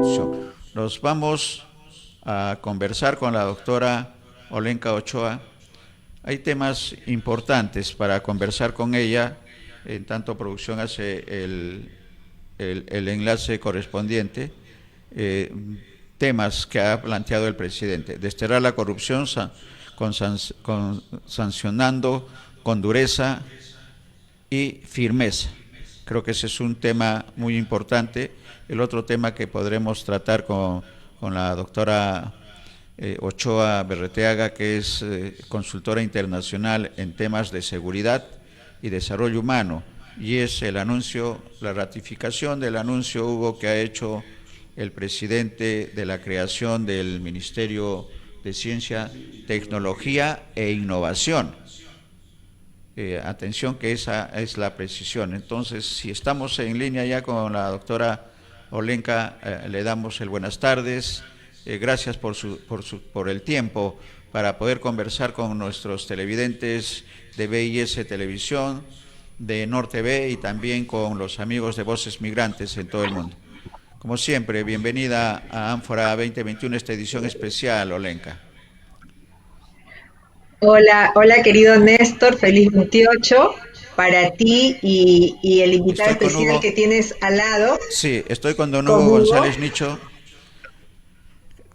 Constitución. Nos vamos a conversar con la doctora Olenka Ochoa. Hay temas importantes para conversar con ella, en tanto producción hace el enlace correspondiente. Temas que ha planteado el presidente: desterrar la corrupción sancionando con dureza y firmeza. Creo que ese es un tema muy importante. El otro tema que podremos tratar con la doctora Ochoa Berreteaga, que es consultora internacional en temas de seguridad y desarrollo humano, y es el anuncio, la ratificación del anuncio, Hugo, que ha hecho el presidente de la creación del Ministerio de Ciencia, Tecnología e Innovación. Atención, que esa es la precisión. Entonces, si estamos en línea ya con la doctora Olenka, le damos el buenas tardes. Gracias por el tiempo para poder conversar con nuestros televidentes de BIS Televisión, de Norte TV y también con los amigos de Voces Migrantes en todo el mundo. Como siempre, bienvenida a Ánfora 2021, esta edición especial, Olenka. Hola, hola querido Néstor, feliz 28 para ti y el invitado Estoy con especial que Hugo. tienes al lado, Sí, estoy con don con Hugo Hugo. González Nicho,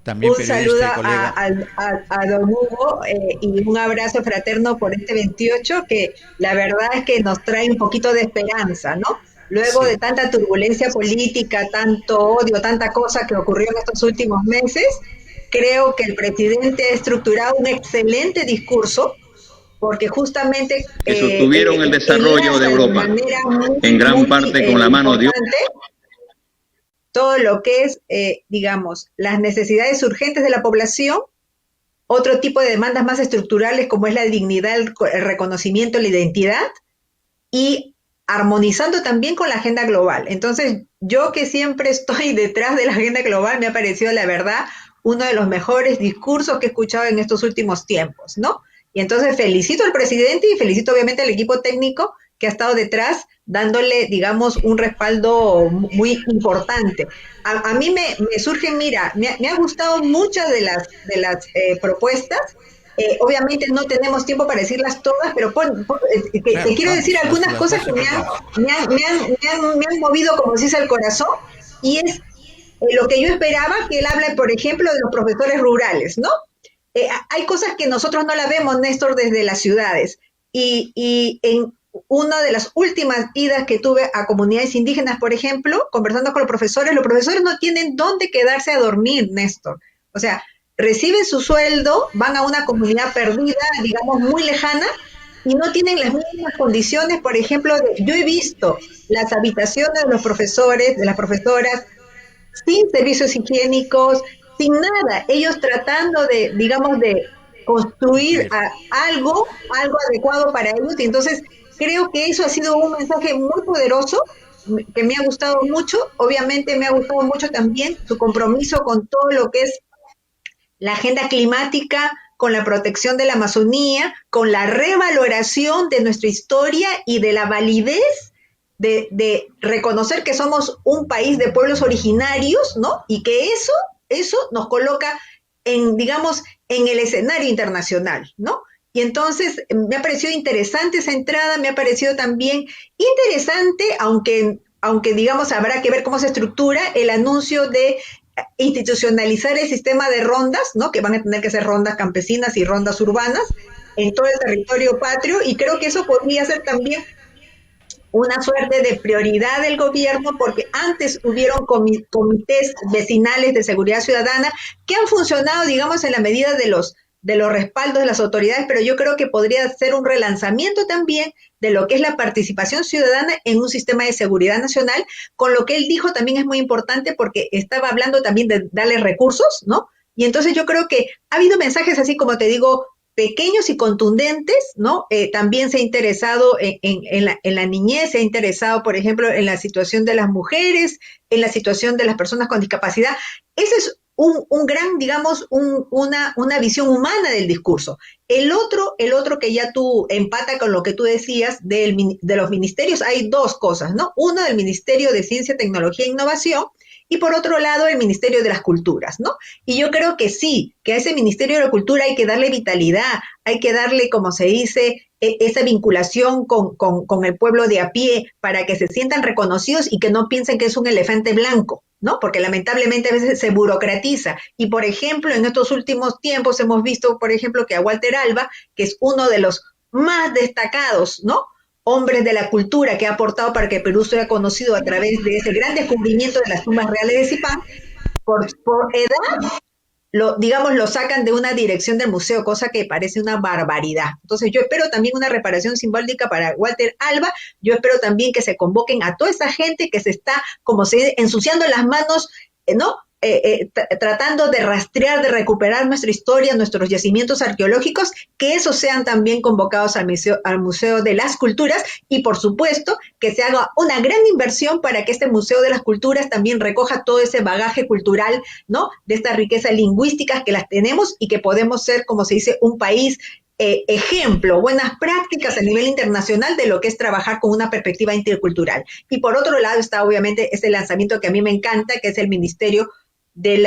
también Un saludo periodista y colega. a don Hugo y un abrazo fraterno por este 28 que la verdad es que nos trae un poquito de esperanza, ¿no? Luego de Sí, tanta turbulencia política, tanto odio, tanta cosa que ocurrió en estos últimos meses, creo que el presidente ha estructurado un excelente discurso porque justamente que sostuvieron el desarrollo de enlaza de Europa, manera muy, en gran muy parte con la mano de importante todo lo que es, digamos, las necesidades urgentes de la población, otro tipo de demandas más estructurales como es la dignidad, el reconocimiento, la identidad, y armonizando también con la agenda global. Entonces, yo que siempre estoy detrás de la agenda global, me ha parecido, la verdad, uno de los mejores discursos que he escuchado en estos últimos tiempos, ¿no? Y entonces felicito al presidente y felicito obviamente al equipo técnico que ha estado detrás dándole, digamos, un respaldo muy importante. A mí me surgen, mira, me ha gustado muchas de las propuestas. Obviamente no tenemos tiempo para decirlas todas, pero te claro, quiero decir vamos, algunas las cosas más que importantes. me han movido, como se dice, el corazón, y es lo que yo esperaba, que él hable, por ejemplo, de los profesores rurales, ¿no? Hay cosas que nosotros no las vemos, Néstor, desde las ciudades, y en una de las últimas idas que tuve a comunidades indígenas, por ejemplo, conversando con los profesores no tienen dónde quedarse a dormir, Néstor. O sea, reciben su sueldo, van a una comunidad perdida, digamos, muy lejana, y no tienen las mismas condiciones, por ejemplo, yo he visto las habitaciones de los profesores, de las profesoras, sin servicios higiénicos, sin nada, ellos tratando de, digamos, de construir Cumplir. algo adecuado para ellos, y entonces creo que eso ha sido un mensaje muy poderoso, que me ha gustado mucho. Obviamente me ha gustado mucho también su compromiso con todo lo que es la agenda climática, con la protección de la Amazonía, con la revaloración de nuestra historia y de la validez de reconocer que somos un país de pueblos originarios, ¿no? Y que eso nos coloca en, digamos, en el escenario internacional, ¿no? Y entonces me ha parecido interesante esa entrada, me ha parecido también interesante, aunque digamos habrá que ver cómo se estructura el anuncio de institucionalizar el sistema de rondas, ¿no? Que van a tener que ser rondas campesinas y rondas urbanas en todo el territorio patrio, y creo que eso podría ser también una suerte de prioridad del gobierno, porque antes hubieron comités vecinales de seguridad ciudadana que han funcionado, digamos, en la medida de los respaldos de las autoridades, pero yo creo que podría ser un relanzamiento también de lo que es la participación ciudadana en un sistema de seguridad nacional, con lo que él dijo también es muy importante porque estaba hablando también de darle recursos, ¿no? Y entonces yo creo que ha habido mensajes así como te digo, pequeños y contundentes, ¿no? También se ha interesado en la niñez, se ha interesado, por ejemplo, en la situación de las mujeres, en la situación de las personas con discapacidad. Ese es un gran, digamos, una visión humana del discurso. El otro que ya tú empata con lo que tú decías de los ministerios, hay dos cosas, ¿no? Uno del Ministerio de Ciencia, Tecnología e Innovación, y por otro lado el Ministerio de las Culturas, ¿no? Y yo creo que sí, que a ese Ministerio de la Cultura hay que darle vitalidad, hay que darle, como se dice, esa vinculación con el pueblo de a pie para que se sientan reconocidos y que no piensen que es un elefante blanco, ¿no? Porque lamentablemente a veces se burocratiza. Y, por ejemplo, en estos últimos tiempos hemos visto, por ejemplo, que a Walter Alba, que es uno de los más destacados, ¿no?, hombres de la cultura que ha aportado para que Perú sea conocido a través de ese gran descubrimiento de las tumbas reales de Zipán, por edad digamos, lo sacan de una dirección del museo, cosa que parece una barbaridad. Entonces yo espero también una reparación simbólica para Walter Alba, yo espero también que se convoquen a toda esa gente que se está, como se dice, ensuciando las manos, ¿no? Tratando de rastrear, de recuperar nuestra historia, nuestros yacimientos arqueológicos, que esos sean también convocados al Museo de las Culturas y, por supuesto, que se haga una gran inversión para que este Museo de las Culturas también recoja todo ese bagaje cultural, ¿no?, de estas riquezas lingüísticas que las tenemos y que podemos ser, como se dice, un país ejemplo, buenas prácticas a nivel internacional de lo que es trabajar con una perspectiva intercultural. Y por otro lado está obviamente ese lanzamiento que a mí me encanta, que es el Ministerio de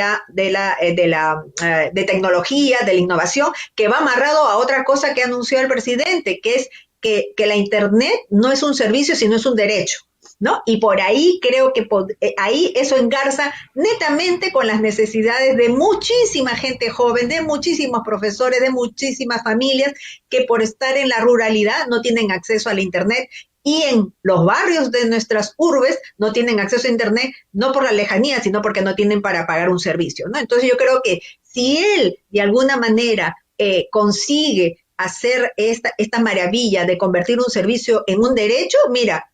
tecnología, de la innovación, que va amarrado a otra cosa que anunció el presidente, que es que la Internet no es un servicio, sino es un derecho, ¿no? Y por ahí creo que ahí eso engarza netamente con las necesidades de muchísima gente joven, de muchísimos profesores, de muchísimas familias que por estar en la ruralidad no tienen acceso a la Internet, y en los barrios de nuestras urbes no tienen acceso a Internet, no por la lejanía, sino porque no tienen para pagar un servicio, ¿no? Entonces yo creo que si él de alguna manera consigue hacer esta maravilla de convertir un servicio en un derecho, mira,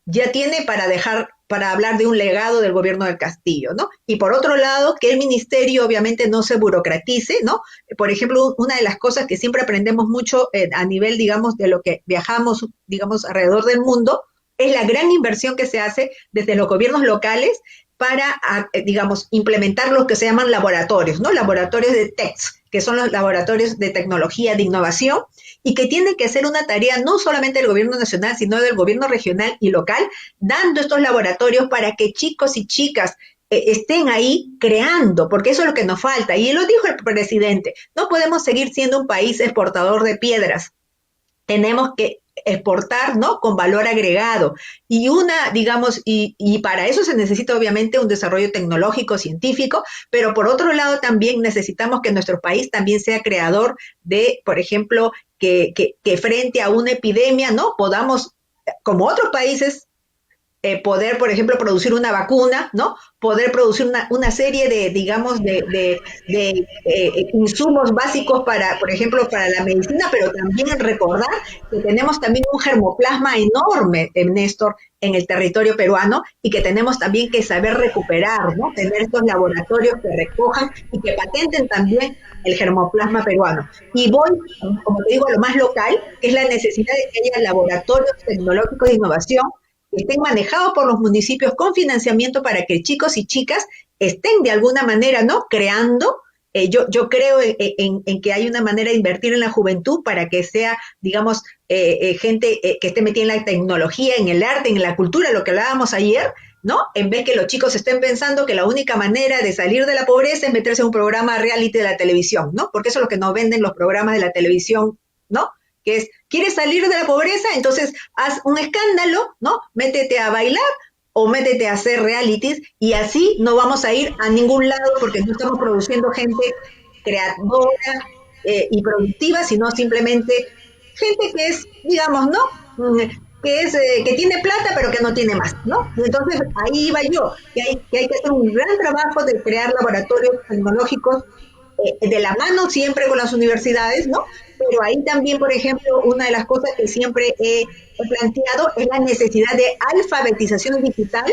ya tiene para hablar de un legado del gobierno del Castillo, ¿no? Y por otro lado, que el ministerio obviamente no se burocratice, ¿no? Por ejemplo, una de las cosas que siempre aprendemos mucho a nivel, digamos, de lo que viajamos, digamos, alrededor del mundo, es la gran inversión que se hace desde los gobiernos locales para, digamos, implementar los que se llaman laboratorios, ¿no? Laboratorios de TECs, que son los laboratorios de tecnología, de innovación, y que tiene que ser una tarea no solamente del gobierno nacional, sino del gobierno regional y local, dando estos laboratorios para que chicos y chicas estén ahí creando, porque eso es lo que nos falta. Y lo dijo el presidente, no podemos seguir siendo un país exportador de piedras. Tenemos que exportar, ¿no?, con valor agregado. Y y para eso se necesita obviamente un desarrollo tecnológico, científico, pero por otro lado también necesitamos que nuestro país también sea creador de, por ejemplo, que frente a una epidemia, ¿no?, podamos, como otros países, poder, por ejemplo, producir una vacuna, ¿no? Poder producir una serie de, digamos, de insumos básicos para, por ejemplo, para la medicina, pero también recordar que tenemos también un germoplasma enorme, Néstor, en el territorio peruano, y que tenemos también que saber recuperar, ¿no? Tener estos laboratorios que recojan y que patenten también el germoplasma peruano. Y voy, como te digo, a lo más local, que es la necesidad de que haya laboratorios tecnológicos de innovación que estén manejados por los municipios con financiamiento para que chicos y chicas estén de alguna manera, ¿no?, creando. Yo creo en que hay una manera de invertir en la juventud para que sea, digamos, gente que esté metida en la tecnología, en el arte, en la cultura, lo que hablábamos ayer, ¿no? En vez que los chicos estén pensando que la única manera de salir de la pobreza es meterse en un programa reality de la televisión, ¿no? Porque eso es lo que nos venden los programas de la televisión, ¿no? Que es, ¿quieres salir de la pobreza? Entonces haz un escándalo, ¿no? Métete a bailar o métete a hacer realities, y así no vamos a ir a ningún lado porque no estamos produciendo gente creadora y productiva, sino simplemente gente que es, digamos, ¿no?, que tiene plata pero que no tiene más, ¿no? Entonces ahí iba yo, que hay que hacer un gran trabajo de crear laboratorios tecnológicos de la mano siempre con las universidades, ¿no? Pero ahí también, por ejemplo, una de las cosas que siempre he planteado es la necesidad de alfabetización digital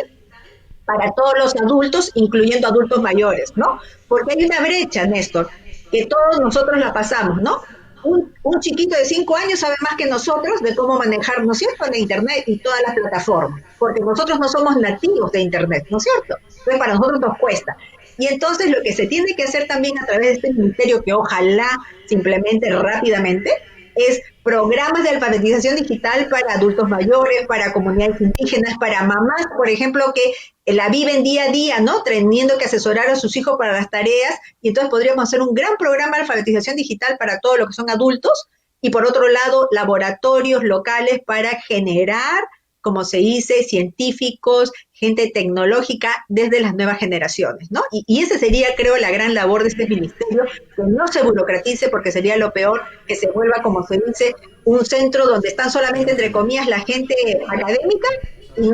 para todos los adultos, incluyendo adultos mayores, ¿no? Porque hay una brecha, Néstor, que todos nosotros la pasamos, ¿no? Un chiquito de 5 años sabe más que nosotros de cómo manejar, ¿no es cierto?, la Internet y todas las plataformas, porque nosotros no somos nativos de Internet, ¿no es cierto? Entonces para nosotros nos cuesta. Y entonces lo que se tiene que hacer también a través de este ministerio, que ojalá se implemente rápidamente, es programas de alfabetización digital para adultos mayores, para comunidades indígenas, para mamás, por ejemplo, que la viven día a día, ¿no? Teniendo que asesorar a sus hijos para las tareas, y entonces podríamos hacer un gran programa de alfabetización digital para todos los que son adultos, y por otro lado, laboratorios locales para generar, como se dice, científicos, gente tecnológica desde las nuevas generaciones, ¿no? Y esa sería, creo, la gran labor de este ministerio, que no se burocratice, porque sería lo peor, que se vuelva, como se dice, un centro donde están solamente, entre comillas, la gente académica y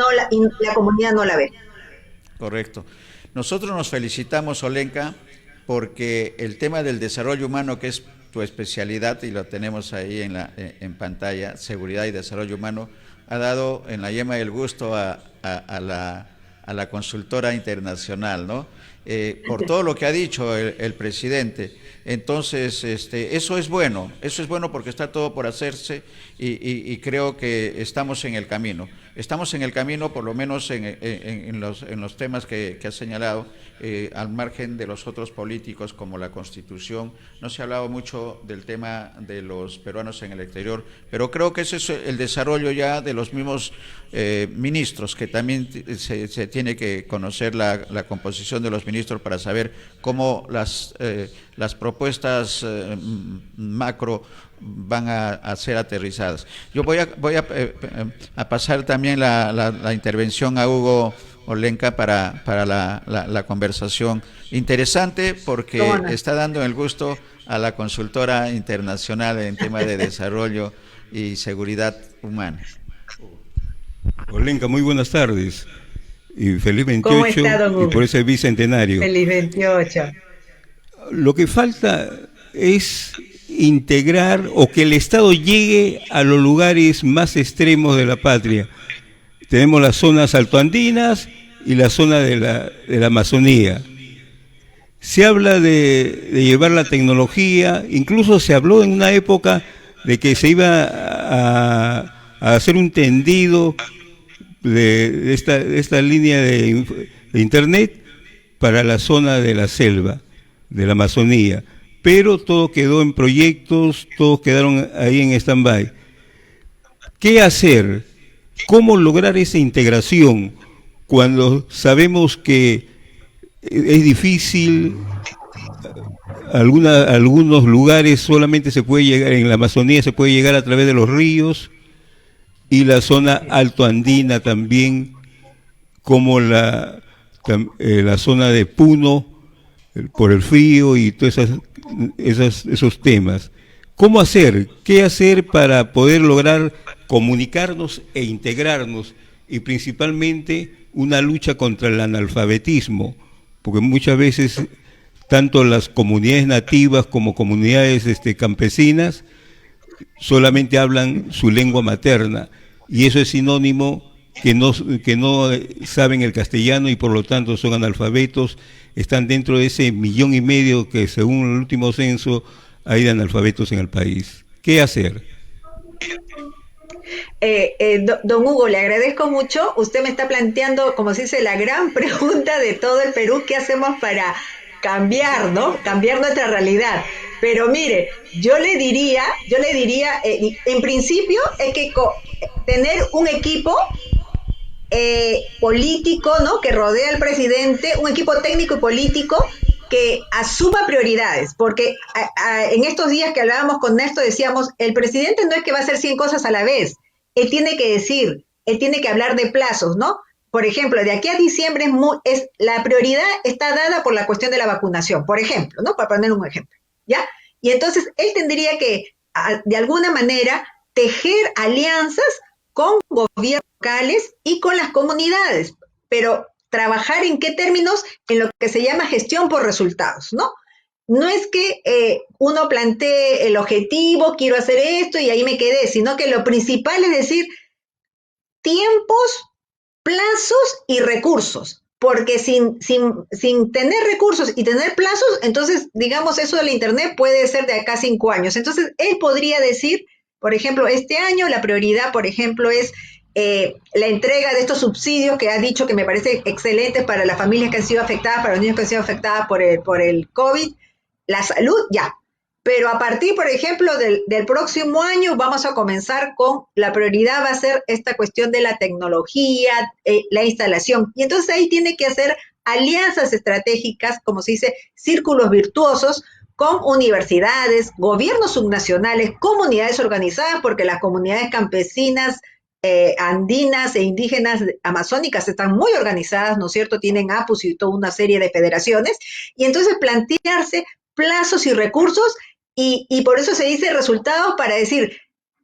la comunidad no la ve. Correcto. Nosotros nos felicitamos, Olenka, porque el tema del desarrollo humano, que es tu especialidad, y lo tenemos ahí en pantalla, seguridad y desarrollo humano, ha dado en la yema del gusto a la consultora internacional, ¿no? Por todo lo que ha dicho el presidente. Entonces, eso es bueno porque está todo por hacerse, y creo que estamos en el camino. Estamos en el camino, por lo menos en los temas que has señalado, al margen de los otros políticos como la Constitución. No se ha hablado mucho del tema de los peruanos en el exterior, pero creo que ese es el desarrollo ya de los mismos ministros, que también se tiene que conocer la composición de los ministros para saber cómo las propuestas macro van a ser aterrizadas. Yo voy a pasar también la intervención a Hugo Olenka para la conversación. Interesante, porque está dando el gusto a la consultora internacional en temas de desarrollo y seguridad humana. Olenka, muy buenas tardes y feliz 28. ¿Cómo está, don Hugo? Y por ese bicentenario. Feliz 28. Lo que falta es integrar, o que el Estado llegue a los lugares más extremos de la patria. Tenemos las zonas altoandinas y la zona de la Amazonía. Se habla de llevar la tecnología, incluso se habló en una época de que se iba a hacer un tendido de esta línea de internet para la zona de la selva, de la Amazonía, pero todo quedó en proyectos, todos quedaron ahí en stand-by. ¿Qué hacer? ¿Cómo lograr esa integración cuando sabemos que es difícil? Algunos lugares solamente se puede llegar, en la Amazonía se puede llegar a través de los ríos, y la zona altoandina también, como la zona de Puno, por el frío y todos esos temas. ¿Cómo hacer? ¿Qué hacer para poder lograr comunicarnos e integrarnos? Y principalmente una lucha contra el analfabetismo, porque muchas veces tanto las comunidades nativas como comunidades campesinas solamente hablan su lengua materna, y eso es sinónimo que no saben el castellano y por lo tanto son analfabetos. Están dentro de ese 1,5 millones que, según el último censo, hay de analfabetos en el país. ¿Qué hacer? Don Hugo, le agradezco mucho. Usted me está planteando, como se dice, la gran pregunta de todo el Perú: ¿qué hacemos para cambiar, ¿no? Cambiar nuestra realidad. Pero mire, yo le diría, en principio es que tener un equipo político, ¿no?, que rodea al presidente, un equipo técnico y político que asuma prioridades, porque en estos días que hablábamos con Néstor decíamos, el presidente no es que va a hacer 100 cosas a la vez, él tiene que decir, él tiene que hablar de plazos, ¿no? Por ejemplo, de aquí a diciembre la prioridad está dada por la cuestión de la vacunación, por ejemplo, ¿no? Para poner un ejemplo, ¿ya? Y entonces él tendría que, de alguna manera, tejer alianzas con gobiernos locales y con las comunidades, pero trabajar en qué términos, en lo que se llama gestión por resultados, ¿no? No es que uno plantee el objetivo, quiero hacer esto y ahí me quedé, sino que lo principal es decir tiempos, plazos y recursos, porque sin tener recursos y tener plazos, entonces, digamos, eso de la Internet puede ser de acá a 5 años. Entonces, él podría decir, por ejemplo, este año la prioridad, por ejemplo, es la entrega de estos subsidios que ha dicho que me parece excelentes para las familias que han sido afectadas, para los niños que han sido afectadas por el COVID, la salud, ya. pero a partir, por ejemplo, del próximo año vamos a comenzar con, la prioridad va a ser esta cuestión de la tecnología, la instalación, y entonces ahí tiene que hacer alianzas estratégicas, como se dice, círculos virtuosos, con universidades, gobiernos subnacionales, comunidades organizadas, porque las comunidades campesinas, andinas e indígenas amazónicas están muy organizadas, ¿no es cierto? Tienen APUS y toda una serie de federaciones, y entonces plantearse plazos y recursos, y por eso se dice resultados para decir,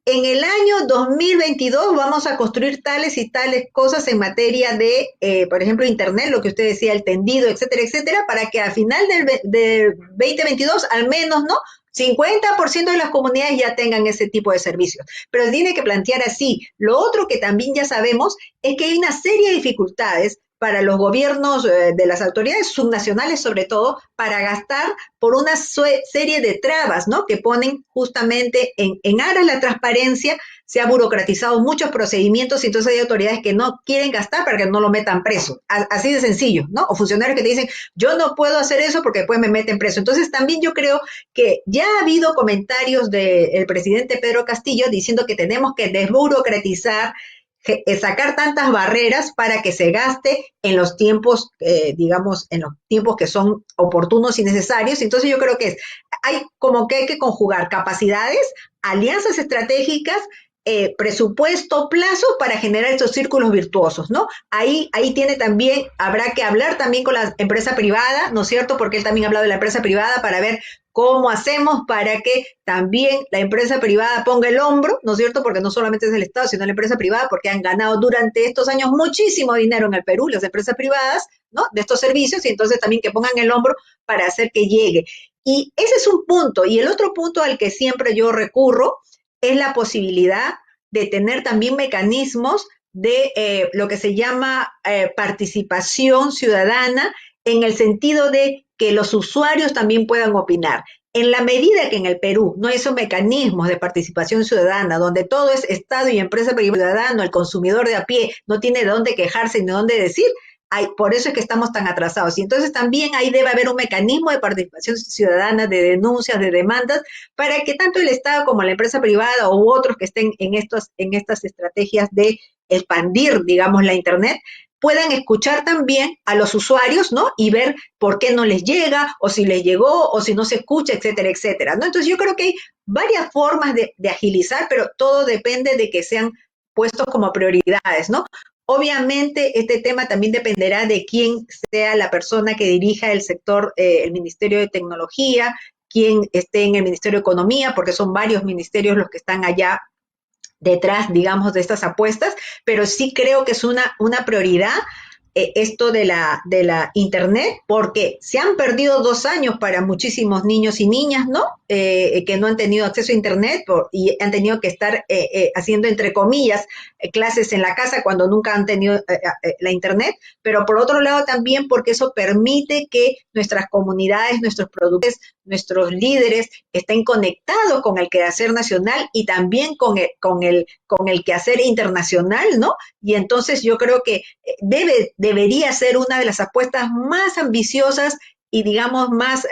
en el año 2022 vamos a construir tales y tales cosas en materia de, por ejemplo, Internet, lo que usted decía, el tendido, etcétera, etcétera, para que a final del 2022, al menos, ¿no? 50% de las comunidades ya tengan ese tipo de servicios. Pero tiene que plantear así. Lo otro que también ya sabemos es que hay una serie de dificultades para los gobiernos de las autoridades subnacionales, sobre todo, para gastar por una serie de trabas, ¿no? Que ponen justamente en aras la transparencia. Se ha burocratizado muchos procedimientos y entonces hay autoridades que no quieren gastar para que no lo metan preso. Así de sencillo, ¿no? O funcionarios que te dicen, yo no puedo hacer eso porque después me meten preso. Entonces también yo creo que ya ha habido comentarios del presidente Pedro Castillo diciendo que tenemos que desburocratizar, sacar tantas barreras para que se gaste en los tiempos, digamos, en los tiempos que son oportunos y necesarios. Entonces yo creo que hay como que hay que conjugar capacidades, alianzas estratégicas, presupuesto, plazo para generar estos círculos virtuosos, ¿no? Ahí tiene también, habrá que hablar también con la empresa privada, ¿no es cierto? Porque él también ha hablado de la empresa privada para ver cómo hacemos para que también la empresa privada ponga el hombro, ¿no es cierto? Porque no solamente es el Estado, sino la empresa privada, porque han ganado durante estos años muchísimo dinero en el Perú, las empresas privadas, ¿no? De estos servicios, y entonces también que pongan el hombro para hacer que llegue. Y ese es un punto. Y el otro punto al que siempre yo recurro es la posibilidad de tener también mecanismos de lo que se llama participación ciudadana, en el sentido de que los usuarios también puedan opinar. En la medida que en el Perú no hay esos mecanismos de participación ciudadana, donde todo es Estado y empresa privada, ciudadano, el consumidor de a pie no tiene de dónde quejarse ni de dónde decir, por eso es que estamos tan atrasados. Y entonces también ahí debe haber un mecanismo de participación ciudadana, de denuncias, de demandas, para que tanto el Estado como la empresa privada u otros que estén en estas estrategias de expandir, digamos, la Internet, puedan escuchar también a los usuarios, ¿no? Y ver por qué no les llega, o si les llegó, o si no se escucha, etcétera, etcétera, ¿no? Entonces yo creo que hay varias formas de agilizar, pero todo depende de que sean puestos como prioridades, ¿no? Obviamente, este tema también dependerá de quién sea la persona que dirija el sector, el Ministerio de Tecnología, quién esté en el Ministerio de Economía, porque son varios ministerios los que están allá detrás, digamos, de estas apuestas, pero sí creo que es una prioridad esto de la Internet, porque se han perdido 2 años para muchísimos niños y niñas, ¿no? Que no han tenido acceso a Internet y han tenido que estar haciendo, entre comillas, clases en la casa cuando nunca han tenido la Internet, pero por otro lado también porque eso permite que nuestras comunidades, nuestros productores, nuestros líderes estén conectados con el quehacer nacional y también con el quehacer internacional, ¿no? Y entonces yo creo que debería ser una de las apuestas más ambiciosas y, digamos, más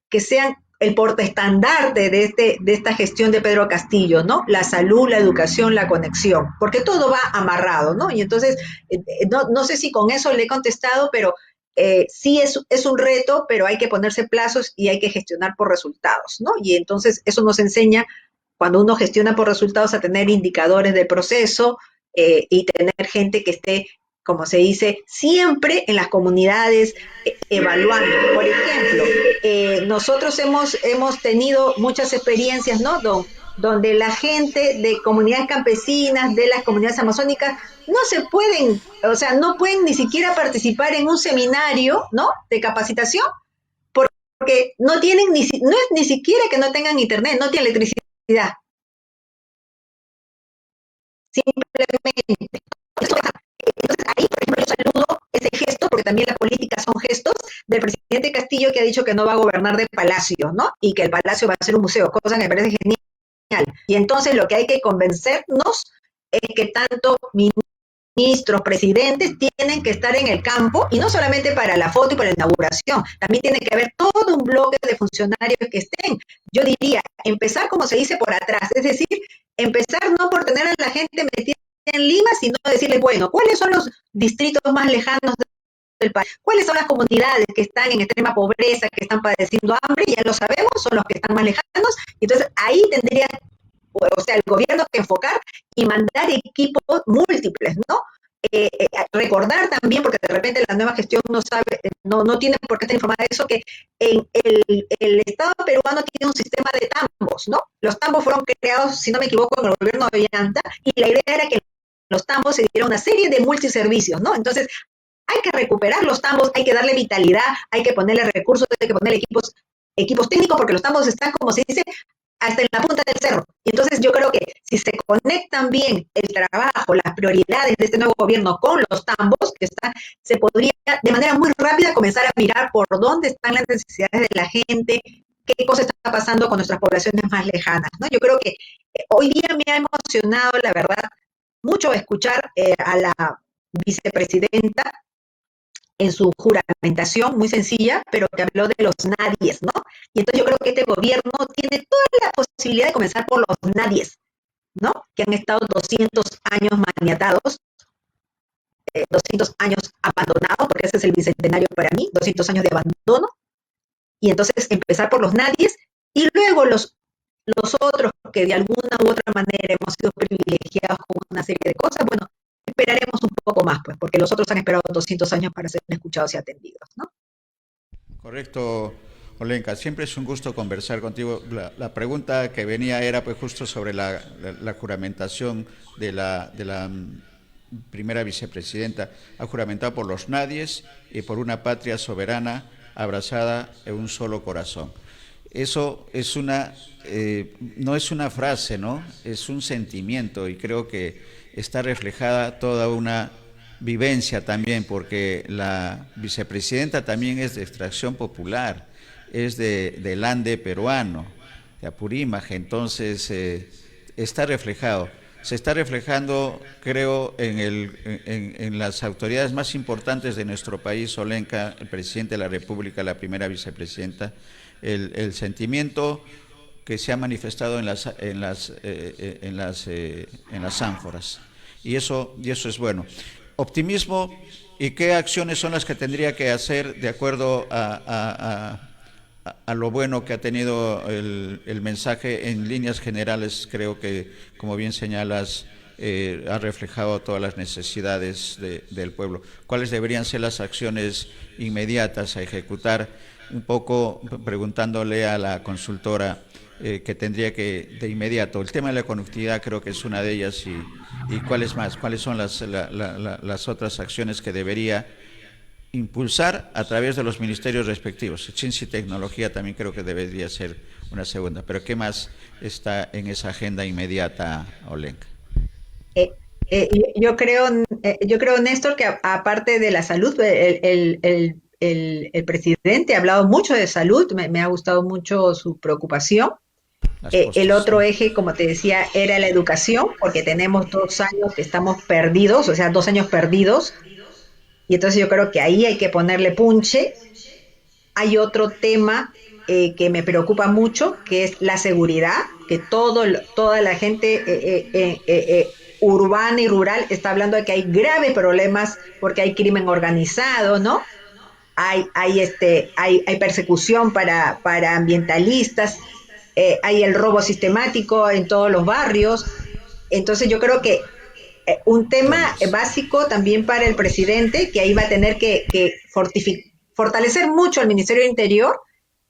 que sean el portaestandarte de esta gestión de Pedro Castillo, ¿no? La salud, la educación, la conexión, porque todo va amarrado, ¿no? Y entonces, no sé si con eso le he contestado, pero sí es un reto, pero hay que ponerse plazos y hay que gestionar por resultados, ¿no? Y entonces eso nos enseña, cuando uno gestiona por resultados, a tener indicadores del proceso y tener gente que esté, como se dice, siempre en las comunidades evaluando. Por ejemplo, nosotros hemos tenido muchas experiencias, ¿no? Donde la gente de comunidades campesinas, de las comunidades amazónicas, no se pueden, o sea, no pueden ni siquiera participar en un seminario, ¿no? De capacitación, porque no tienen no es ni siquiera que no tengan internet, no tienen electricidad. Simplemente. Entonces ahí, por ejemplo, yo saludo ese gesto, porque también las políticas son gestos del presidente Castillo, que ha dicho que no va a gobernar de palacio, ¿no? Y que el palacio va a ser un museo, cosa que me parece genial. Y entonces lo que hay que convencernos es que tanto ministros, presidentes, tienen que estar en el campo, y no solamente para la foto y para la inauguración, también tiene que haber todo un bloque de funcionarios que estén. Yo diría, empezar como se dice por atrás, es decir, empezar no por tener a la gente metida en Lima, sino decirle, bueno, ¿cuáles son los distritos más lejanos del país? ¿Cuáles son las comunidades que están en extrema pobreza, que están padeciendo hambre? Ya lo sabemos, son los que están más lejanos. Entonces, ahí tendría, o sea, el gobierno que enfocar y mandar equipos múltiples, ¿no? Recordar también, porque de repente la nueva gestión no sabe, no tiene por qué estar informada de eso, que en el Estado peruano tiene un sistema de tambos, ¿no? Los tambos fueron creados, si no me equivoco, en el gobierno de Ollanta, y la idea era que en los tambos se diera una serie de multiservicios, ¿no? Entonces, hay que recuperar los tambos, hay que darle vitalidad, hay que ponerle recursos, hay que ponerle equipos técnicos, porque los tambos están, como se dice, hasta en la punta del cerro. Y entonces yo creo que si se conectan bien el trabajo, las prioridades de este nuevo gobierno con los tambos, se podría de manera muy rápida comenzar a mirar por dónde están las necesidades de la gente, qué cosa está pasando con nuestras poblaciones más lejanas, ¿no? Yo creo que hoy día me ha emocionado, la verdad, mucho escuchar a la vicepresidenta en su juramentación, muy sencilla, pero que habló de los nadies, ¿no? Y entonces yo creo que este gobierno tiene toda la posibilidad de comenzar por los nadies, ¿no? Que han estado 200 años maniatados, 200 años abandonados, porque ese es el bicentenario para mí, 200 años de abandono, y entonces empezar por los nadies, y luego los otros que de alguna u otra manera hemos sido privilegiados con una serie de cosas, bueno, esperaremos un poco más, pues, porque los otros han esperado 200 años para ser escuchados y atendidos, ¿no? Correcto, Olenka. Siempre es un gusto conversar contigo. La pregunta que venía era pues justo sobre la juramentación de la primera vicepresidenta. Ha juramentado por los nadies y por una patria soberana abrazada en un solo corazón. Eso es no es una frase, ¿no? Es un sentimiento, y creo que está reflejada toda una vivencia también, porque la vicepresidenta también es de extracción popular, es del Ande peruano, de Apurímac. Entonces está reflejado. Se está reflejando, creo, en las autoridades más importantes de nuestro país, Olenka, el presidente de la República, la primera vicepresidenta, el sentimiento que se ha manifestado en las ánforas, y eso es bueno. Optimismo. ¿Y qué acciones son las que tendría que hacer de acuerdo a lo bueno que ha tenido el mensaje? En líneas generales, creo que, como bien señalas, ha reflejado todas las necesidades del pueblo. ¿Cuáles deberían ser las acciones inmediatas a ejecutar? Un poco preguntándole a la consultora que tendría que, de inmediato, el tema de la conectividad creo que es una de ellas, y ¿cuáles más? ¿Cuáles son las otras acciones que debería impulsar a través de los ministerios respectivos? Ciencia y tecnología también creo que debería ser una segunda, pero ¿qué más está en esa agenda inmediata, Olenka? Yo creo, Néstor, que aparte de la salud, el presidente ha hablado mucho de salud, me ha gustado mucho su preocupación. El otro eje, como te decía, era la educación, porque tenemos 2 años que estamos perdidos, o sea, 2 años perdidos, y entonces yo creo que ahí hay que ponerle punche. Hay otro tema que me preocupa mucho, que es la seguridad, que toda la gente urbana y rural está hablando de que hay graves problemas porque hay crimen organizado, ¿no? Hay persecución para ambientalistas, hay el robo sistemático en todos los barrios. Entonces yo creo que un tema básico también para el presidente, que ahí va a tener que fortalecer mucho el Ministerio del Interior,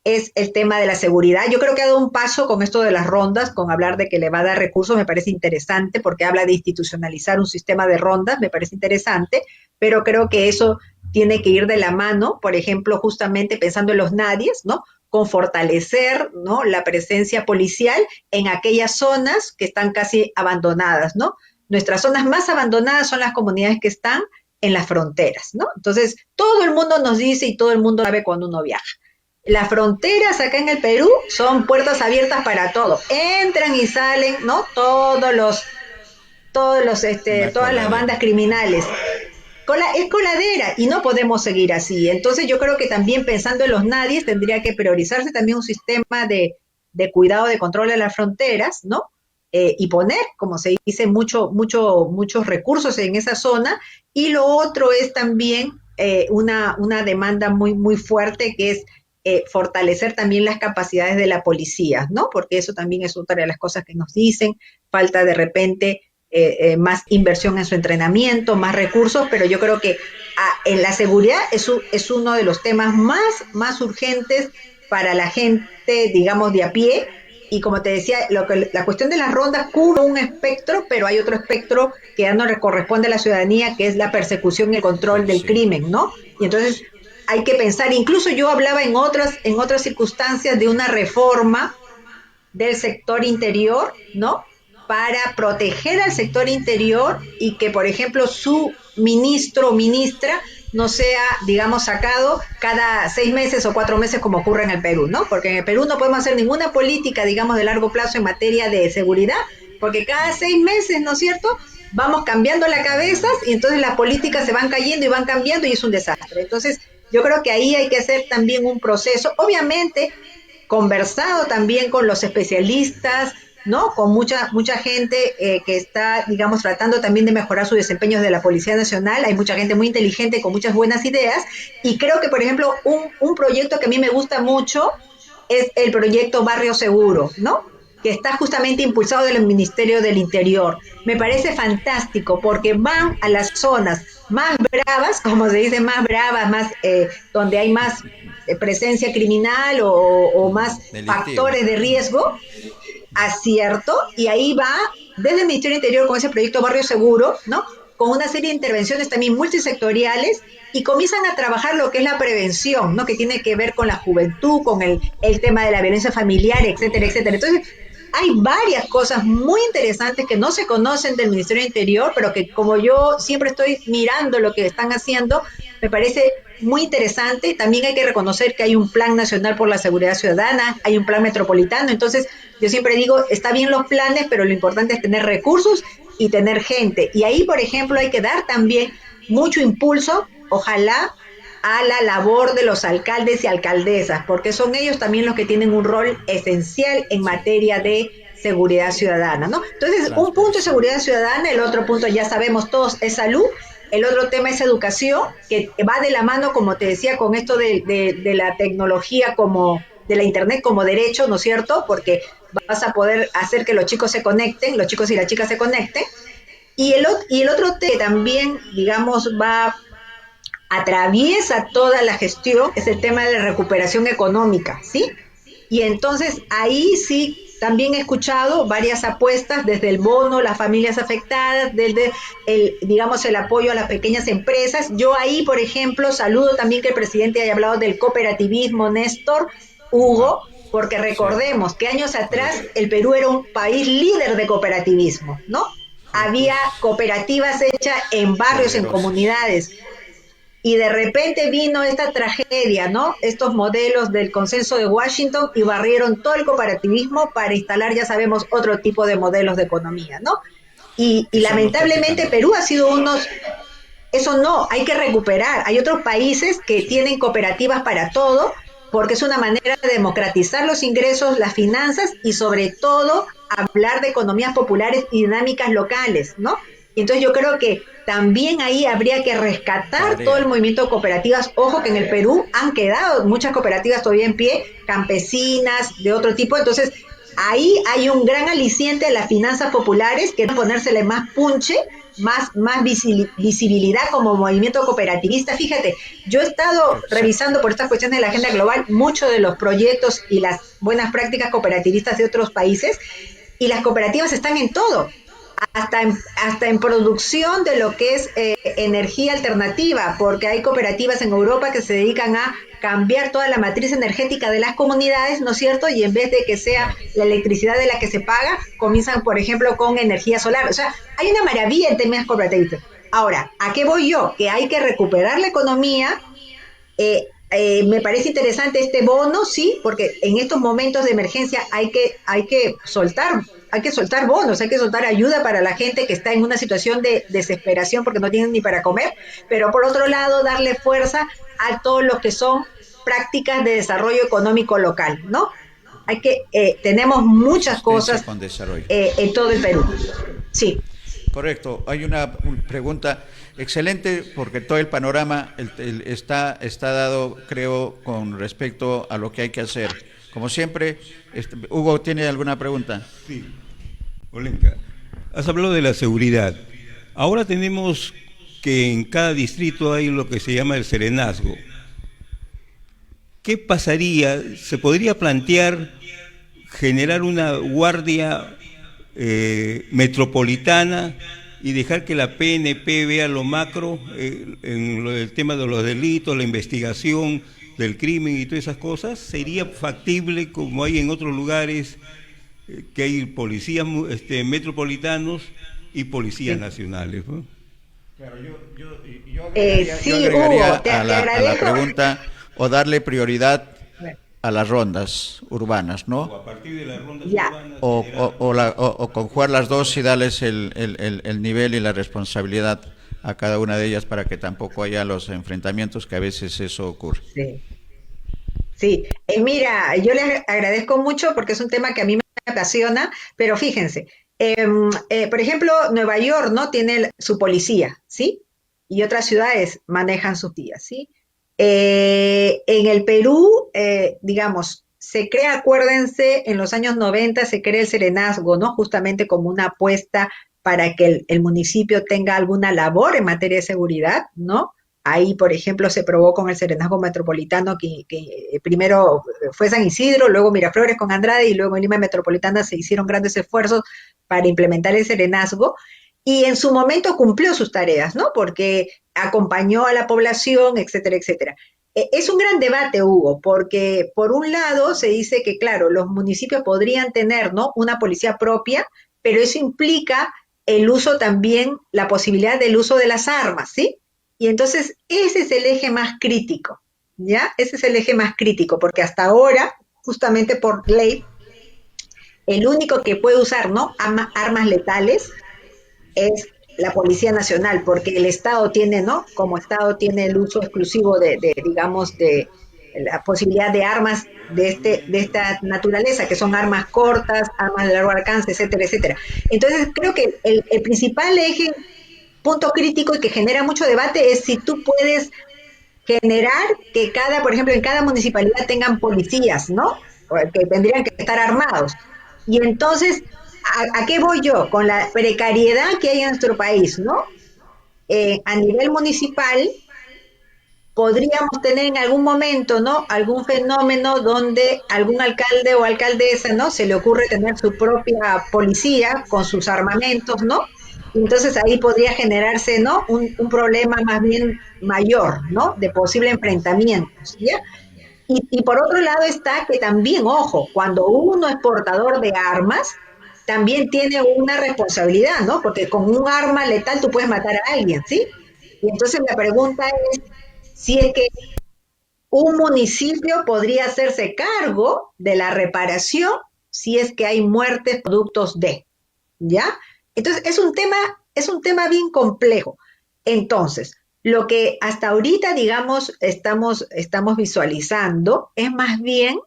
es el tema de la seguridad. Yo creo que ha dado un paso con esto de las rondas, con hablar de que le va a dar recursos, me parece interesante, porque habla de institucionalizar un sistema de rondas, me parece interesante, pero creo que eso tiene que ir de la mano, por ejemplo, justamente pensando en los nadies, ¿no? Con fortalecer, ¿no?, la presencia policial en aquellas zonas que están casi abandonadas, ¿no? Nuestras zonas más abandonadas son las comunidades que están en las fronteras, ¿no? Entonces, todo el mundo nos dice y todo el mundo sabe cuando uno viaja. Las fronteras acá en el Perú son puertas abiertas para todo. Entran y salen, ¿no? Todos todos los, Una todas las coladera. bandas criminales. Es coladera y no podemos seguir así. Entonces yo creo que también pensando en los nadies tendría que priorizarse también un sistema de cuidado, de control de las fronteras, ¿no? Y poner, como se dice, muchos recursos en esa zona. Y lo otro es también una demanda muy fuerte, que es fortalecer también las capacidades de la policía, ¿no? Porque eso también es otra de las cosas que nos dicen, falta de repente más inversión en su entrenamiento, más recursos, pero yo creo que en la seguridad es uno de los temas más urgentes para la gente, digamos, de a pie. Y como te decía, la cuestión de las rondas cubre un espectro, pero hay otro espectro que ya no le corresponde a la ciudadanía, que es la persecución y el control del Sí. crimen, ¿no? Y entonces hay que pensar, incluso yo hablaba en otras circunstancias de una reforma del sector interior, ¿no? Para proteger al sector interior y que, por ejemplo, su ministro o ministra no sea, digamos, sacado cada 6 meses o 4 meses como ocurre en el Perú, ¿no? Porque en el Perú no podemos hacer ninguna política, digamos, de largo plazo en materia de seguridad, porque cada 6 meses, ¿no es cierto?, vamos cambiando las cabezas y entonces las políticas se van cayendo y van cambiando y es un desastre. Entonces, yo creo que ahí hay que hacer también un proceso, obviamente, conversado también con los especialistas, ¿no? Con mucha gente que está, digamos, tratando también de mejorar su desempeño de la Policía Nacional. Hay mucha gente muy inteligente con muchas buenas ideas y creo que, por ejemplo, un proyecto que a mí me gusta mucho es el proyecto Barrio Seguro, ¿no? Que está justamente impulsado del Ministerio del Interior. Me parece fantástico porque van a las zonas más bravas, como se dice, más bravas, más donde hay más presencia criminal o más Delictiva. factores de riesgo, acierto, y ahí va desde el Ministerio del Interior con ese proyecto Barrio Seguro, ¿no? Con una serie de intervenciones también multisectoriales y comienzan a trabajar lo que es la prevención, ¿no? Que tiene que ver con la juventud, con el tema de la violencia familiar, etcétera, etcétera. Entonces, hay varias cosas muy interesantes que no se conocen del Ministerio del Interior, pero que como yo siempre estoy mirando lo que están haciendo, me parece muy interesante. También hay que reconocer que hay un plan nacional por la seguridad ciudadana, hay un plan metropolitano. Entonces, yo siempre digo, está bien los planes, pero lo importante es tener recursos y tener gente. Y ahí, por ejemplo, hay que dar también mucho impulso, ojalá, a la labor de los alcaldes y alcaldesas, porque son ellos también los que tienen un rol esencial en materia de seguridad ciudadana, ¿no? Entonces, un punto es seguridad ciudadana, el otro punto ya sabemos todos es salud, el otro tema es educación, que va de la mano, como te decía, con esto de la tecnología como de la internet como derecho, ¿no es cierto? Porque vas a poder hacer que los chicos se conecten, los chicos y las chicas se conecten, y el otro tema también, digamos, atraviesa toda la gestión, es el tema de la recuperación económica, ¿sí? Y entonces ahí sí también he escuchado varias apuestas desde el bono, las familias afectadas, desde digamos, el apoyo a las pequeñas empresas. Yo ahí, por ejemplo, saludo también que el presidente haya hablado del cooperativismo, Néstor, Hugo, porque recordemos que años atrás el Perú era un país líder de cooperativismo, ¿no? Había cooperativas hechas en barrios, en comunidades. Y de repente vino esta tragedia, ¿no? Estos modelos del consenso de Washington y barrieron todo el cooperativismo para instalar, ya sabemos, otro tipo de modelos de economía, ¿no? Y lamentablemente Perú ha sido eso no, hay que recuperar. Hay otros países que tienen cooperativas para todo, porque es una manera de democratizar los ingresos, las finanzas y sobre todo hablar de economías populares y dinámicas locales, ¿no? Entonces yo creo que también ahí habría que rescatar todo el movimiento de cooperativas. Ojo que en el Perú han quedado muchas cooperativas todavía en pie, campesinas, de otro tipo. Entonces ahí hay un gran aliciente a las finanzas populares que ponérsele más punche, más visibilidad como movimiento cooperativista. Fíjate, yo he estado revisando por estas cuestiones de la agenda global muchos de los proyectos y las buenas prácticas cooperativistas de otros países y las cooperativas están en todo. Hasta en producción de lo que es energía alternativa, porque hay cooperativas en Europa que se dedican a cambiar toda la matriz energética de las comunidades, ¿no es cierto? Y en vez de que sea la electricidad de la que se paga, comienzan, por ejemplo, con energía solar. O sea, hay una maravilla en temas cooperativistas. Ahora, ¿a qué voy yo? Que hay que recuperar la economía, Me parece interesante este bono, sí, porque en estos momentos de emergencia hay que soltar bonos, hay que soltar ayuda para la gente que está en una situación de desesperación porque no tienen ni para comer, pero por otro lado darle fuerza a todos los que son prácticas de desarrollo económico local, ¿no? Tenemos muchas Asistencia cosas con desarrollo. en todo el Perú. Sí. Correcto. Hay una pregunta excelente porque todo el panorama está dado, creo, con respecto a lo que hay que hacer. Como siempre, Hugo, ¿tiene alguna pregunta? Sí. Olenka, has hablado de la seguridad. Ahora tenemos que en cada distrito hay lo que se llama el serenazgo. ¿Qué pasaría? ¿Se podría plantear generar una guardia metropolitana y dejar que la PNP vea lo macro en el tema de los delitos, la investigación del crimen y todas esas cosas? ¿Sería factible como hay en otros lugares que hay policías metropolitanos y policías nacionales, ¿no? Claro, yo agregaría a la pregunta o darle prioridad a las rondas urbanas, ¿no? O a partir de las rondas Ya. urbanas. O conjugar las dos y darles el nivel y la responsabilidad a cada una de ellas para que tampoco haya los enfrentamientos que a veces eso ocurre. Sí. Sí, mira, yo les agradezco mucho porque es un tema que a mí me apasiona, pero fíjense, por ejemplo, Nueva York, ¿no? Tiene su policía, ¿sí? Y otras ciudades manejan sus días, ¿sí? En el Perú, digamos, se crea, acuérdense, en los años 90 se crea el serenazgo, ¿no? Justamente como una apuesta para que el municipio tenga alguna labor en materia de seguridad, ¿no? Ahí, por ejemplo, se probó con el serenazgo metropolitano que primero fue San Isidro, luego Miraflores con Andrade y luego en Lima Metropolitana se hicieron grandes esfuerzos para implementar el serenazgo y en su momento cumplió sus tareas, ¿no? Porque acompañó a la población, etcétera, etcétera. Es un gran debate, Hugo, porque por un lado se dice que, claro, los municipios podrían tener, ¿no? Una policía propia, pero eso implica el uso también, la posibilidad del uso de las armas, ¿sí? Y entonces ese es el eje más crítico, ¿ya? Ese es el eje más crítico, porque hasta ahora, justamente por ley, el único que puede usar, ¿no? Armas letales es la Policía Nacional, porque el Estado tiene, ¿no? Como Estado tiene el uso exclusivo digamos, de la posibilidad de armas de esta naturaleza, que son armas cortas, armas de largo alcance, etcétera, etcétera. Entonces, creo que el principal eje punto crítico y que genera mucho debate es si tú puedes generar que por ejemplo, en cada municipalidad tengan policías, ¿no? Que tendrían que estar armados. Y entonces, ¿a qué voy yo? Con la precariedad que hay en nuestro país, ¿no? A nivel municipal, podríamos tener en algún momento, ¿no? Algún fenómeno donde algún alcalde o alcaldesa, ¿no? Se le ocurre tener su propia policía con sus armamentos, ¿no? Entonces ahí podría generarse, ¿no? Un problema más bien mayor, ¿no? De posible enfrentamientos, ¿ya? Y por otro lado está que también, ojo, cuando uno es portador de armas, también tiene una responsabilidad, ¿no? Porque con un arma letal tú puedes matar a alguien, ¿sí? Y entonces la pregunta es si es que un municipio podría hacerse cargo de la reparación si es que hay muertes productos de, ¿ya? Entonces es un tema bien complejo. Entonces, lo que hasta ahorita, digamos, estamos visualizando es más bien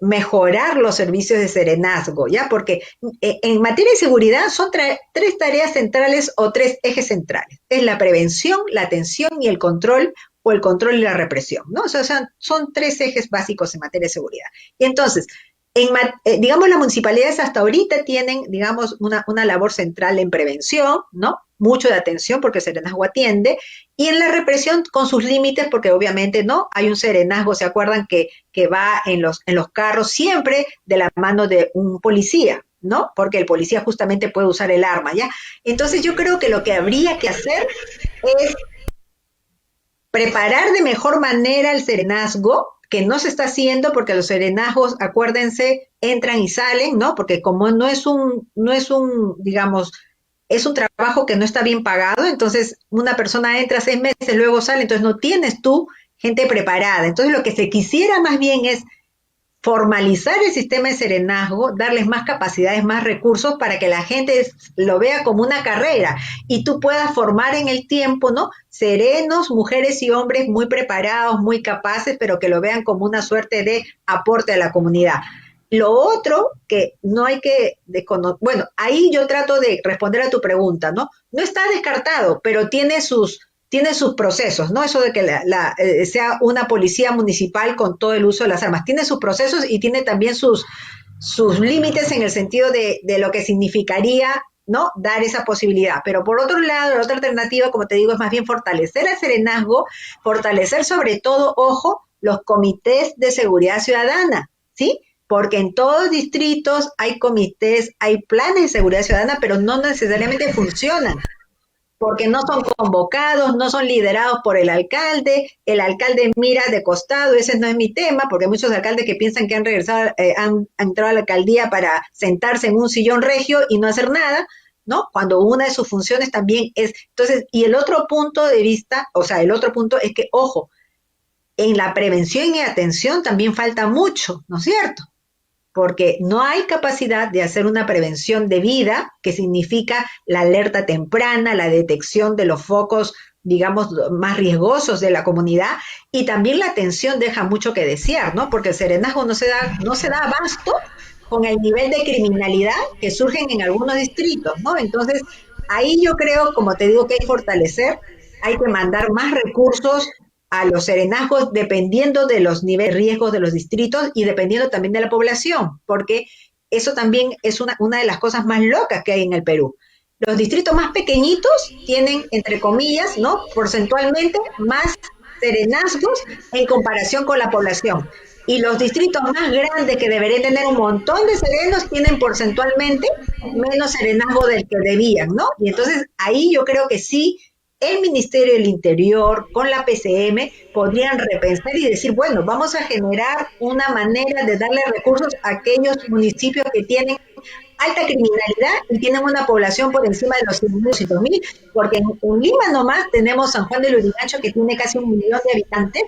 mejorar los servicios de serenazgo, ¿ya? Porque en materia de seguridad son tres tareas centrales o tres ejes centrales. Es la prevención, la atención y el control o el control y la represión, ¿no? O sea, son tres ejes básicos en materia de seguridad. Y entonces, digamos, las municipalidades hasta ahorita tienen, digamos, una labor central en prevención, ¿no? Mucho de atención porque el serenazgo atiende, y en la represión con sus límites porque obviamente, ¿no? Hay un serenazgo, ¿se acuerdan? Que va en los carros siempre de la mano de un policía, ¿no? Porque el policía justamente puede usar el arma, ¿ya? Entonces yo creo que lo que habría que hacer es preparar de mejor manera el serenazgo, que no se está haciendo porque los serenazgos, acuérdense, entran y salen, ¿no? Porque como no es digamos, es un trabajo que no está bien pagado, entonces una persona entra 6 meses, luego sale, entonces no tienes tú gente preparada. Entonces lo que se quisiera más bien es formalizar el sistema de serenazgo, darles más capacidades, más recursos para que la gente lo vea como una carrera y tú puedas formar en el tiempo, ¿no? Serenos, mujeres y hombres muy preparados, muy capaces, pero que lo vean como una suerte de aporte a la comunidad. Lo otro que no hay que desconocer, bueno, ahí yo trato de responder a tu pregunta, ¿no? No está descartado, pero tiene sus procesos, ¿no? Eso de que sea una policía municipal con todo el uso de las armas. Tiene sus procesos y tiene también sus límites en el sentido de lo que significaría, ¿no? Dar esa posibilidad. Pero por otro lado, la otra alternativa, como te digo, es más bien fortalecer el serenazgo, fortalecer sobre todo, ojo, los comités de seguridad ciudadana, ¿sí? Porque en todos los distritos hay comités, hay planes de seguridad ciudadana, pero no necesariamente funcionan, porque no son convocados, no son liderados por el alcalde mira de costado, ese no es mi tema, porque hay muchos alcaldes que piensan que han regresado, han entrado a la alcaldía para sentarse en un sillón regio y no hacer nada, ¿no? Cuando una de sus funciones también es, entonces, y el otro punto de vista, o sea, el otro punto es que, ojo, en la prevención y atención también falta mucho, ¿no es cierto? Porque no hay capacidad de hacer una prevención debida, que significa la alerta temprana, la detección de los focos, digamos, más riesgosos de la comunidad, y también la atención deja mucho que desear, ¿no? Porque el serenazgo no se da abasto con el nivel de criminalidad que surgen en algunos distritos, ¿no? Entonces, ahí yo creo, como te digo, que hay que fortalecer, hay que mandar más recursos a los serenazgos dependiendo de los niveles de riesgo de los distritos y dependiendo también de la población, porque eso también es una de las cosas más locas que hay en el Perú. Los distritos más pequeñitos tienen, entre comillas, ¿no? Porcentualmente más serenazgos en comparación con la población. Y los distritos más grandes, que deberían tener un montón de serenos, tienen porcentualmente menos serenazgo del que debían, ¿no? Y entonces ahí yo creo que sí, el Ministerio del Interior, con la PCM, podrían repensar y decir, bueno, vamos a generar una manera de darle recursos a aquellos municipios que tienen alta criminalidad y tienen una población por encima de los 1.200.000, porque en Lima nomás tenemos San Juan de Lurigancho, que tiene casi 1 millón de habitantes,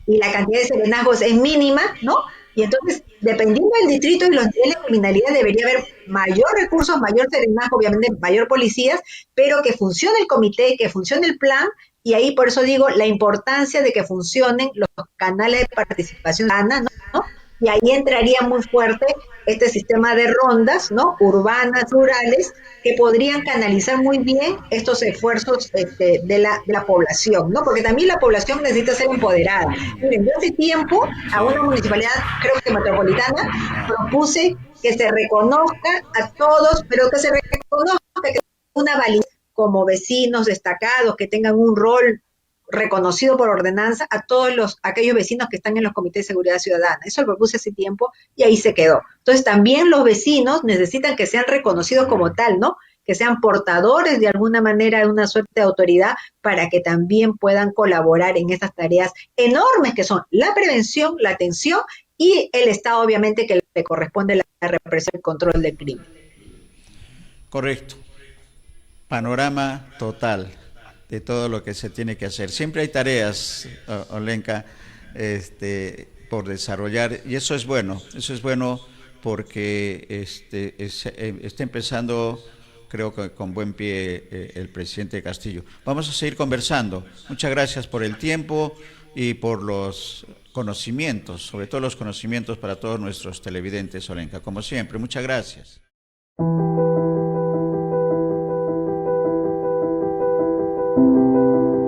y la cantidad de serenazgos es mínima, ¿no? Y entonces, dependiendo del distrito y los niveles de criminalidad, debería haber mayor recursos, mayor serenazgo, obviamente mayor policías, pero que funcione el comité, que funcione el plan, y ahí por eso digo la importancia de que funcionen los canales de participación ciudadana, ¿no? Y ahí entraría muy fuerte este sistema de rondas, ¿no? Urbanas, rurales, que podrían canalizar muy bien estos esfuerzos de la población, ¿no? Porque también la población necesita ser empoderada. Miren, yo hace tiempo a una municipalidad, creo que metropolitana, propuse que se reconozca a todos, pero que se reconozca que una validez como vecinos destacados, que tengan un rol reconocido por ordenanza a todos aquellos vecinos que están en los comités de seguridad ciudadana. Eso lo propuse hace tiempo y ahí se quedó. Entonces también los vecinos necesitan que sean reconocidos como tal, ¿no? Que sean portadores de alguna manera de una suerte de autoridad para que también puedan colaborar en esas tareas enormes que son la prevención, la atención y el Estado obviamente que le corresponde la represión y el control del crimen. Correcto. Panorama total de todo lo que se tiene que hacer. Siempre hay tareas, Olenka, por desarrollar, y eso es bueno porque está empezando, creo que con buen pie, el presidente Castillo. Vamos a seguir conversando. Muchas gracias por el tiempo y por los conocimientos, sobre todo los conocimientos para todos nuestros televidentes, Olenka. Como siempre, muchas gracias.